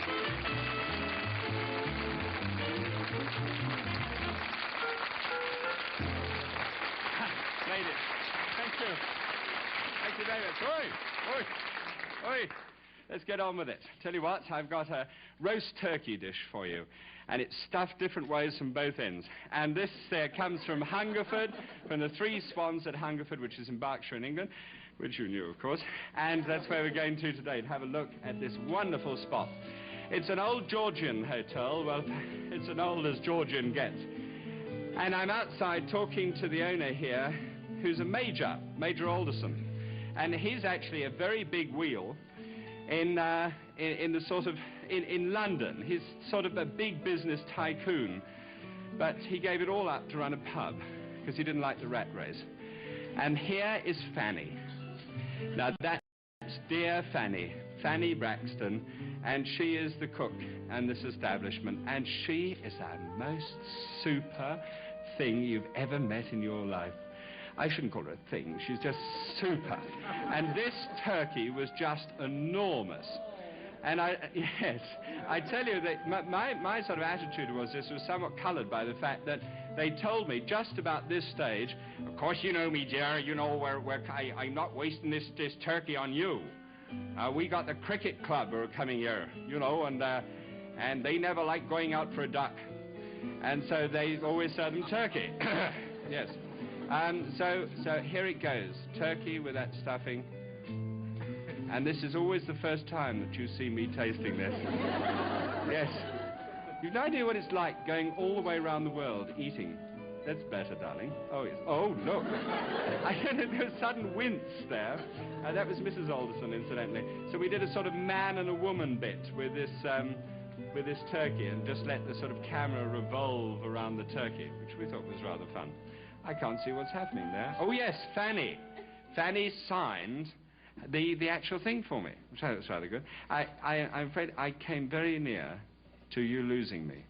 Made it. Thank you. Thank you very much. Oi! Oi! Oi! Let's get on with it. Tell you what, I've got a roast turkey dish for you. And it's stuffed different ways from both ends. And this comes from Hungerford, from the Three Swans at Hungerford, which is in Berkshire in England, which you knew, of course. And that's where we're going to today, to have a look at this wonderful spot. It's an old Georgian hotel. Well, it's as old as Georgian gets. And I'm outside talking to the owner here, who's a Major Alderson. And he's actually a very big wheel in London. He's sort of a big business tycoon, but he gave it all up to run a pub because he didn't like the rat race. And here is Fanny. Now that's dear Fanny Braxton, and she is the cook in this establishment, and she is the most super thing you've ever met in your life. I shouldn't call her a thing, she's just super. And this turkey was just enormous. And I tell you that my sort of attitude was this was somewhat coloured by the fact that they told me just about this stage, of course you know me, dear, you know I'm not wasting this turkey on you. We got the cricket club who are coming here, you know, and they never like going out for a duck. And so they always serve them turkey. Yes. So here it goes, turkey with that stuffing. And this is always the first time that you see me tasting this. Yes. You've no idea what it's like going all the way around the world eating. That's better, darling. Oh, yes. Oh, look. There was a sudden wince there. That was Mrs. Alderson, incidentally. So we did a sort of man and a woman bit with this turkey and just let the sort of camera revolve around the turkey, which we thought was rather fun. I can't see what's happening there. Oh, yes, Fanny. Fanny signed the actual thing for me, which was rather good. I'm afraid I came very near to you losing me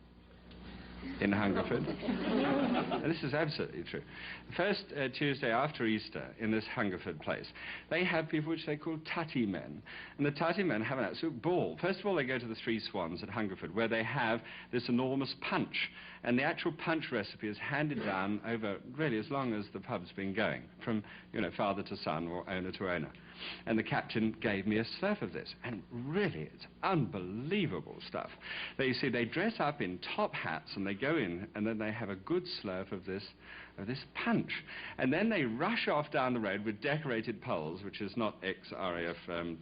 in Hungerford. And this is absolutely true. The first Tuesday after Easter in this Hungerford place, they have people which they call tutty men. And the tutty men have an absolute ball. First of all, they go to the Three Swans at Hungerford, where they have this enormous punch. And the actual punch recipe is handed down over really as long as the pub's been going, from, you know, father to son or owner to owner. And the captain gave me a slurp of this, and really, it's unbelievable stuff. You see, they dress up in top hats, and they go in, and then they have a good slurp of this punch. And then they rush off down the road with decorated poles, which is not ex-RAF,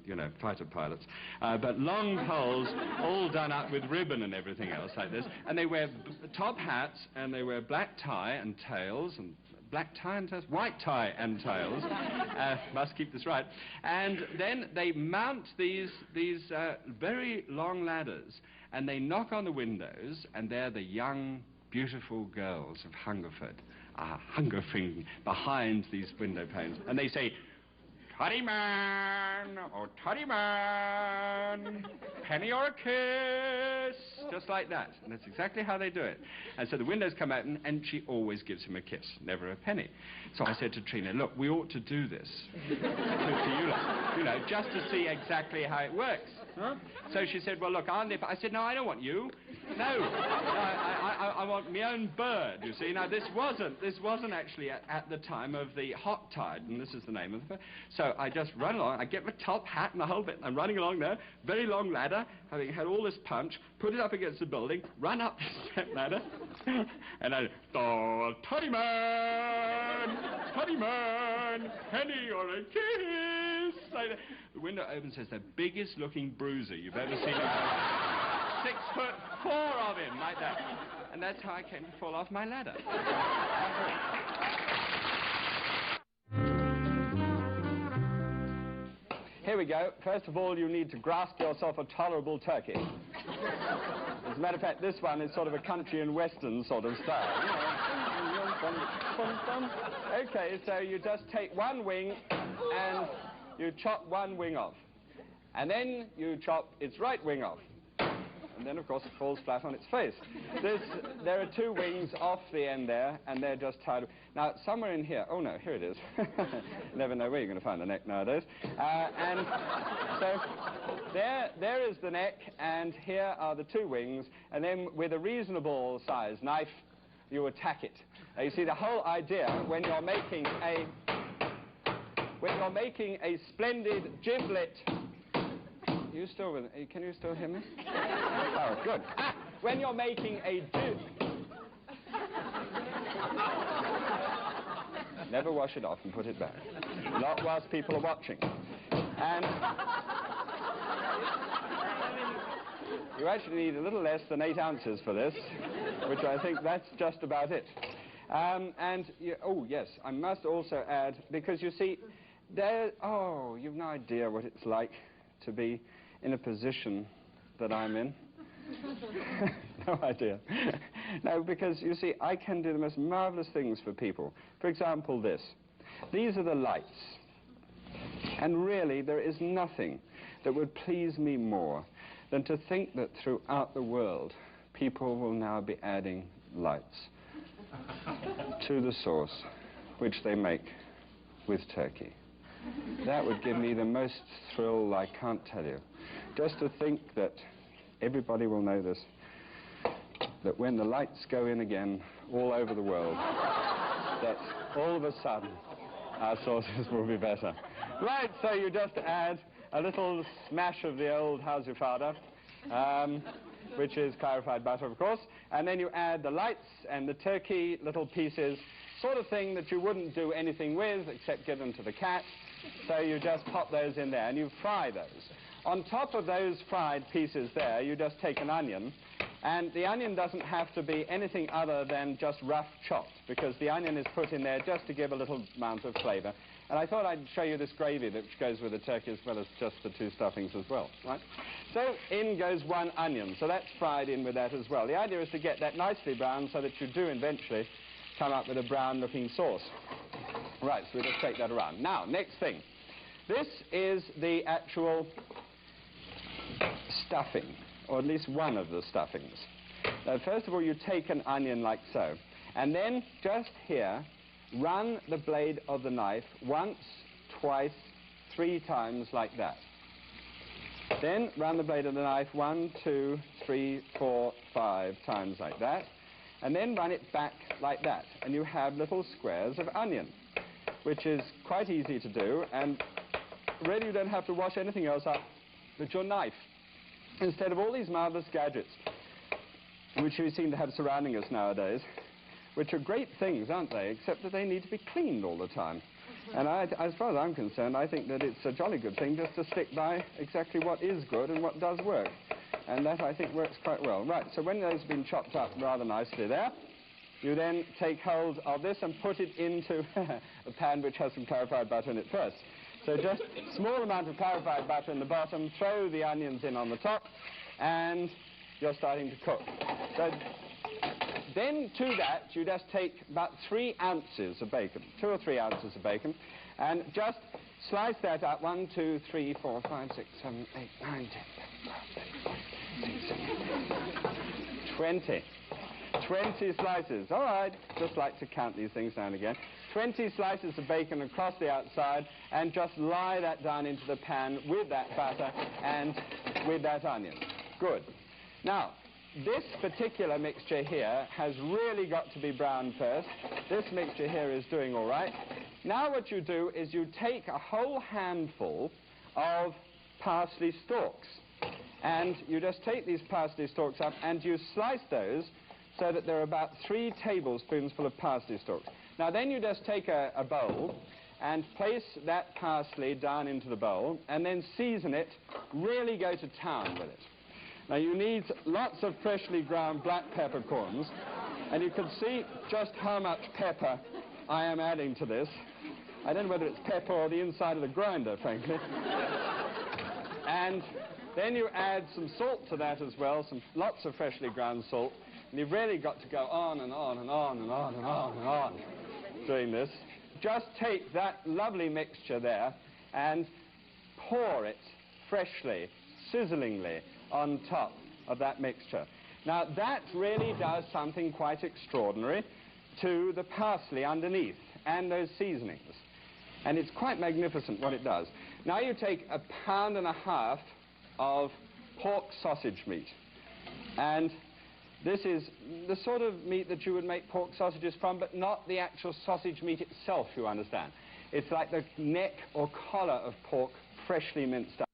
you know, fighter pilots, but long poles, all done up with ribbon and everything else like this. And they wear top hats, and they wear black tie and tails, and black tie and tails? White tie and tails. Must keep this right. And then they mount these very long ladders, and they knock on the windows, and they're the young, beautiful girls of Hungerford, hungering behind these window panes. And they say, "Toddy man, oh toddy man, penny or a kiss," just like that. And that's exactly how they do it. And so the windows come open, and she always gives him a kiss, never a penny. So I said to Trina, look, we ought to do this to you lot, you know, just to see exactly how it works. Huh? So she said, well, look, I'll nip. I said, no, I don't want you. No, I want my own bird, you see. Now, this wasn't actually at the time of the hot tide, and this is the name of the... So I just run along, I get my top hat and the whole bit, I'm running along there, very long ladder, having had all this punch, put it up against the building, run up the step ladder, and I... Oh, toddy man, penny or a kiss. The window opens, says the biggest looking bruiser you've ever seen in your life. 6'4" of him, like that. And that's how I came to fall off my ladder. Here we go. First of all, you need to grasp yourself a tolerable turkey. As a matter of fact, this one is sort of a country and western sort of style. Okay, so you just take one wing and you chop one wing off. And then you chop its right wing off. And then, of course, it falls flat on its face. There are two wings off the end there, and they're just tied. Now, somewhere in here... Oh, no, here it is. Never know where you're going to find the neck nowadays. And so there is the neck, and here are the two wings, and then with a reasonable size knife, you attack it. Now, you see, the whole idea when you're making a splendid giblet. You still with me? Can you still hear me? Oh, good. When you're making a never wash it off and put it back. Not whilst people are watching. And you actually need a little less than 8 ounces for this, which I think that's just about it. Oh, yes, I must also add, because you see, you've no idea what it's like to be in a position that I'm in. No idea. No, because, you see, I can do the most marvelous things for people. For example, this. These are the lights. And really, there is nothing that would please me more than to think that throughout the world, people will now be adding lights to the sauce, which they make with turkey. That would give me the most thrill, I can't tell you. Just to think that everybody will know this, that when the lights go in again all over the world, that all of a sudden our sauces will be better. Right, so you just add a little smash of the old Hausifada, which is clarified butter, of course, and then you add the lights and the turkey, little pieces, sort of thing that you wouldn't do anything with except give them to the cat. So you just pop those in there and you fry those. On top of those fried pieces there, you just take an onion, and the onion doesn't have to be anything other than just rough chopped, because the onion is put in there just to give a little amount of flavor. And I thought I'd show you this gravy that goes with the turkey as well as just the two stuffings as well, right? So in goes 1 onion, so that's fried in with that as well. The idea is to get that nicely brown so that you do eventually come up with a brown-looking sauce. Right, so we just take that around. Now, next thing. This is the actual stuffing, or at least one of the stuffings. Now, first of all, you take an onion like so, and then just here, run the blade of the knife once, twice, 3 times like that. Then run the blade of the knife 1, 2, 3, 4, 5 times like that, and then run it back like that, and you have little squares of onion, which is quite easy to do, and really you don't have to wash anything else up but your knife, instead of all these marvelous gadgets which we seem to have surrounding us nowadays, which are great things, aren't they, except that they need to be cleaned all the time. And as far as I'm concerned, I think that it's a jolly good thing just to stick by exactly what is good and what does work. And that, I think, works quite well. Right, so when those have been chopped up rather nicely there, you then take hold of this and put it into a pan which has some clarified butter in it first. So just a small amount of clarified butter in the bottom, throw the onions in on the top, and you're starting to cook. So then to that, you just take about 3 ounces of bacon, 2 or 3 ounces of bacon, and just slice that up, 1, 2, 3, 4, 5, 6, 7, 8, 9, 10, 11, 12, 20. 20 slices. All right, just like to count these things now and again. 20 slices of bacon across the outside, and just lie that down into the pan with that butter and with that onion. Good. Now, this particular mixture here has really got to be brown first. This mixture here is doing all right. Now what you do is you take a whole handful of parsley stalks, and you just take these parsley stalks up and you slice those so that there are about 3 tablespoons full of parsley stalks. Now then you just take a bowl and place that parsley down into the bowl and then season it, really go to town with it. Now you need lots of freshly ground black peppercorns, and you can see just how much pepper I am adding to this. I don't know whether it's pepper or the inside of the grinder, frankly. And then you add some salt to that as well, lots of freshly ground salt, and you've really got to go on and on and on and on and on and on doing this. Just take that lovely mixture there and pour it freshly, sizzlingly on top of that mixture. Now that really does something quite extraordinary to the parsley underneath and those seasonings. And it's quite magnificent what it does. Now you take 1.5 pounds of pork sausage meat. And this is the sort of meat that you would make pork sausages from, but not the actual sausage meat itself, you understand. It's like the neck or collar of pork, freshly minced up.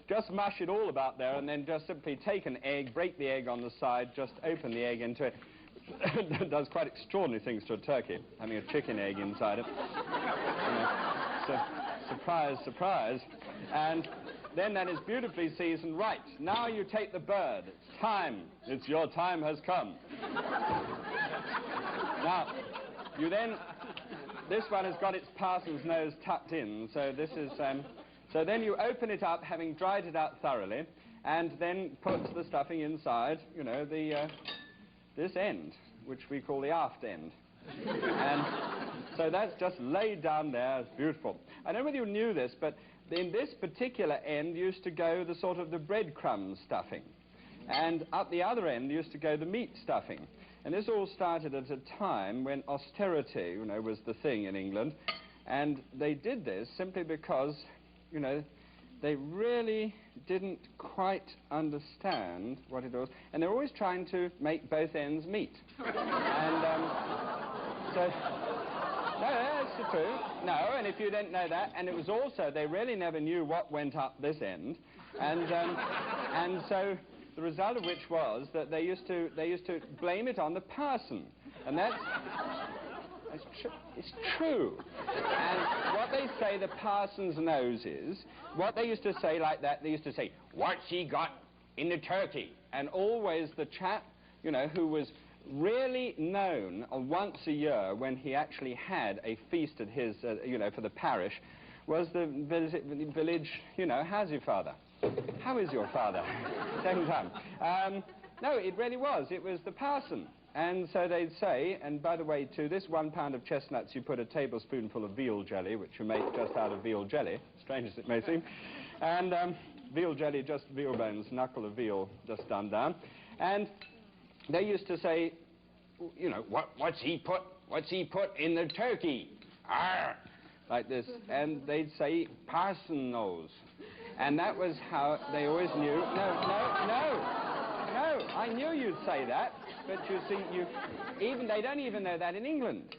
Just mush it all about there, and then just simply take an egg, break the egg on the side, just open the egg into it. It does quite extraordinary things to a turkey, having a chicken egg inside it. You know, so, surprise, surprise. And then that is beautifully seasoned. Right, now you take the bird. It's time. It's your time has come. Now, you then, this one has got its parson's nose tucked in, so this is, so then you open it up, having dried it out thoroughly, and then put the stuffing inside, you know, this end, which we call the aft end. And so that's just laid down there. It's beautiful. I don't know whether you knew this, but in this particular end used to go the sort of the breadcrumb stuffing. And up the other end used to go the meat stuffing. And this all started at a time when austerity, you know, was the thing in England. And they did this simply because, you know, they really didn't quite understand what it was. And they're always trying to make both ends meet. And so, no, that's the truth. No, and if you didn't know that, and it was also, they really never knew what went up this end. And so the result of which was that they used to blame it on the parson. And it's true. And what they say the parson's nose is, what they used to say like that, they used to say, "What's he got in the turkey?" And always the chap, you know, who was really known once a year when he actually had a feast at his, you know, for the parish, was the village, you know, how's your father? How is your father? Second time. No, it really was. It was the parson. And so they'd say, and by the way, to this 1 pound of chestnuts, you put a tablespoonful of veal jelly, which you make just out of veal jelly, strange as it may seem. And veal jelly, just veal bones, knuckle of veal, just done down. And they used to say, you know, what's he put in the turkey? Arr! Like this. And they'd say, "Parson knows." And that was how they always knew. No, I knew you'd say that, but you see, they don't even know that in England.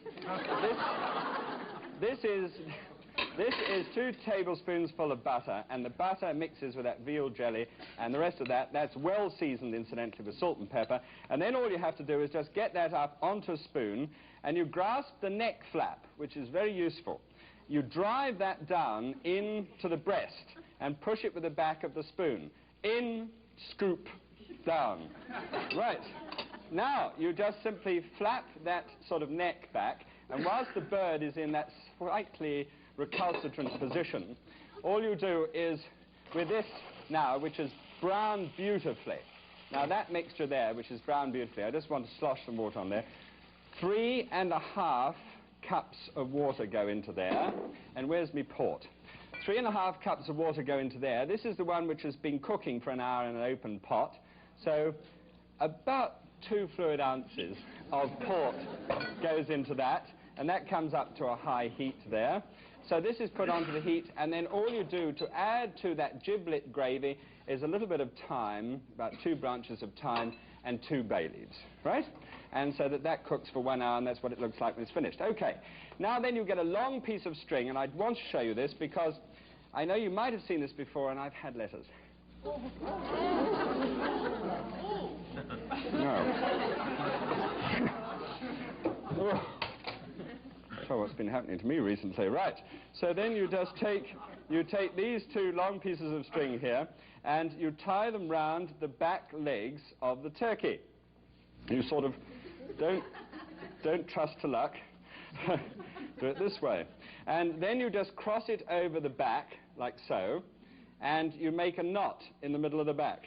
This is 2 tablespoons full of butter, and the butter mixes with that veal jelly, and the rest of that's well seasoned, incidentally, with salt and pepper. And then all you have to do is just get that up onto a spoon, and you grasp the neck flap, which is very useful. You drive that down into the breast and push it with the back of the spoon. In, scoop, down. Right. Now, you just simply flap that sort of neck back, and whilst the bird is in that slightly recalcitrant position, all you do is, with this now, which is browned beautifully, now that mixture there, which is browned beautifully, I just want to slosh some water on there, 3½ cups of water go into there, and where's me port? 3½ cups of water go into there. This is the one which has been cooking for an hour in an open pot, so about 2 fluid ounces of port goes into that, and that comes up to a high heat there. So this is put onto the heat, and then all you do to add to that giblet gravy is a little bit of thyme, about 2 branches of thyme, and 2 bay leaves, right? And so that cooks for 1 hour, and that's what it looks like when it's finished. Okay, now then you get a long piece of string, and I'd want to show you this because I know you might have seen this before, and I've had letters. No. So what's been happening to me recently? Right. So then you just take these 2 long pieces of string here, and you tie them round the back legs of the turkey. You sort of don't trust to luck. Do it this way. And then you just cross it over the back, like so, and you make a knot in the middle of the back,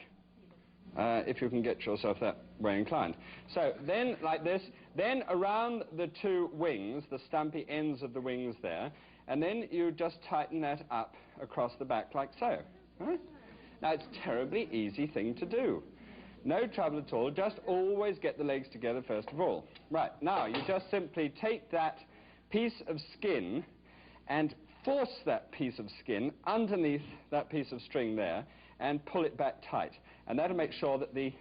if you can get yourself that way inclined. So then, like this, then around the 2 wings, the stumpy ends of the wings there, and then you just tighten that up across the back like so. Right? Now, it's a terribly easy thing to do. No trouble at all. Just always get the legs together first of all. Right, now you just simply take that piece of skin and force that piece of skin underneath that piece of string there and pull it back tight. And that'll make sure that the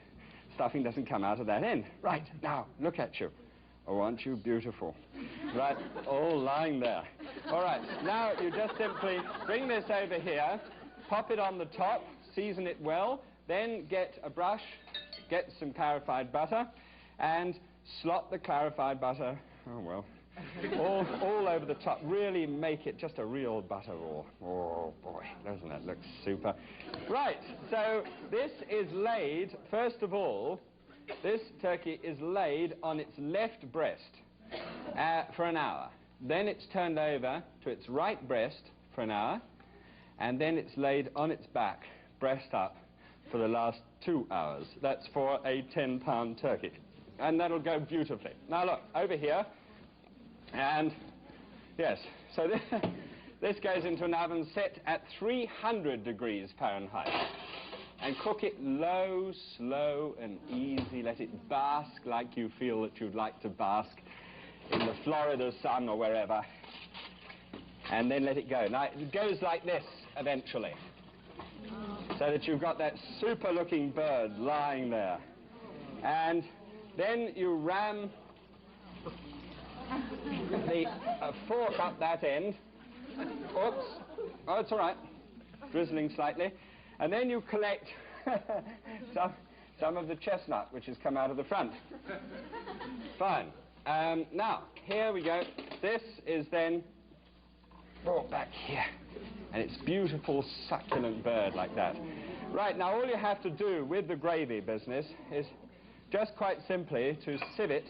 stuffing doesn't come out of that end. Right, now, look at you. Oh, aren't you beautiful? Right, all lying there. All right, now you just simply bring this over here, pop it on the top, season it well, then get a brush, get some clarified butter, and slot the clarified butter, oh well, all over the top. Really make it just a real butter roll. Oh boy, doesn't that look super? Right, so this is laid, first of all, this turkey is laid on its left breast for an hour. Then it's turned over to its right breast for an hour, and then it's laid on its back, breast up, for the last 2 hours. That's for a 10-pound turkey. And that'll go beautifully. Now look, over here, and yes, so this goes into an oven set at 300 degrees Fahrenheit. And cook it low, slow, and easy. Let it bask like you feel that you'd like to bask in the Florida sun or wherever. And then let it go. Now, it goes like this eventually, so that you've got that super-looking bird lying there. And then you ram the fork up that end. Oops. Oh, it's all right. Drizzling slightly. And then you collect some of the chestnut, which has come out of the front. Fine. Now, here we go. This is then brought back here. And it's beautiful, succulent bird like that. Right, now all you have to do with the gravy business is just quite simply to sieve it.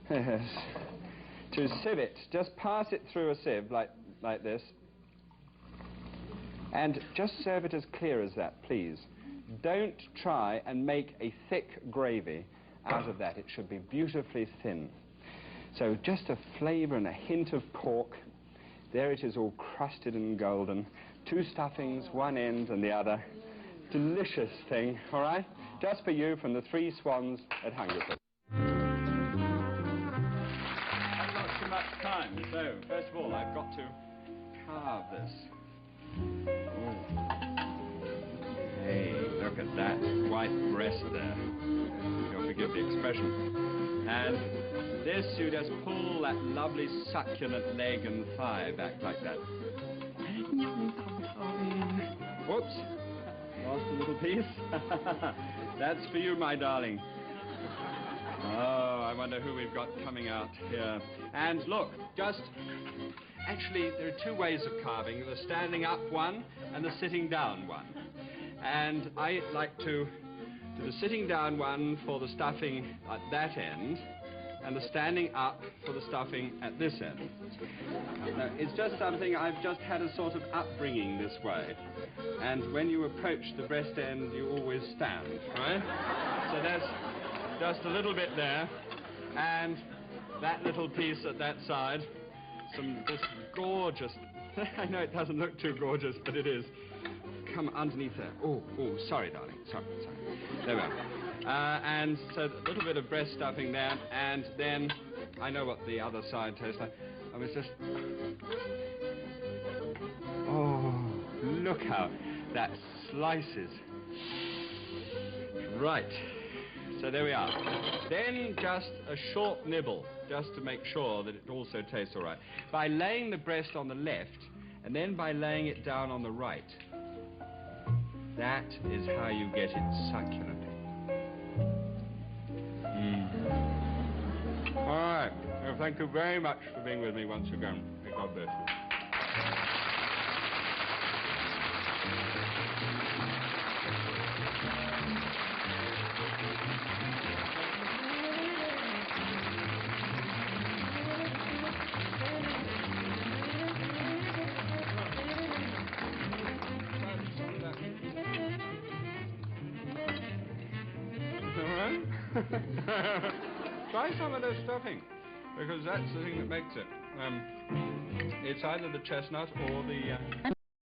To sieve it. Just pass it through a sieve like this. And just serve it as clear as that, please. Don't try and make a thick gravy out of that. It should be beautifully thin. So just a flavor and a hint of pork. There it is, all crusted and golden. 2 stuffings, one end and the other. Delicious thing, all right? Just for you from the 3 Swans at Hungerford. I've got too much time, so first of all, I've got to carve this. Oh. Hey, look at that white breast there. You'll forgive the expression. And this, you just pull that lovely succulent leg and thigh back like that. Whoops. Lost a little piece. That's for you, my darling. Oh, I wonder who we've got coming out here. And look, actually, there are 2 ways of carving, the standing up one and the sitting down one. And I like to do the sitting down one for the stuffing at that end, and the standing up for the stuffing at this end. Now, it's just something I've just had a sort of upbringing this way. And when you approach the breast end, you always stand, right? So there's just a little bit there, and that little piece at that side. This gorgeous, I know it doesn't look too gorgeous, but it is. Come underneath there. Oh, sorry, darling. Sorry. There we are. And so a little bit of breast stuffing there, and then I know what the other side tastes like. I was just... Oh, look how that slices. Right. So there we are. Then just a short nibble, just to make sure that it also tastes all right. By laying the breast on the left, and then by laying it down on the right. That is how you get it succulent. All right. Well, thank you very much for being with me once again. May God bless you. Try some of this stuffing, because that's the thing that makes it. It's either the chestnut or the...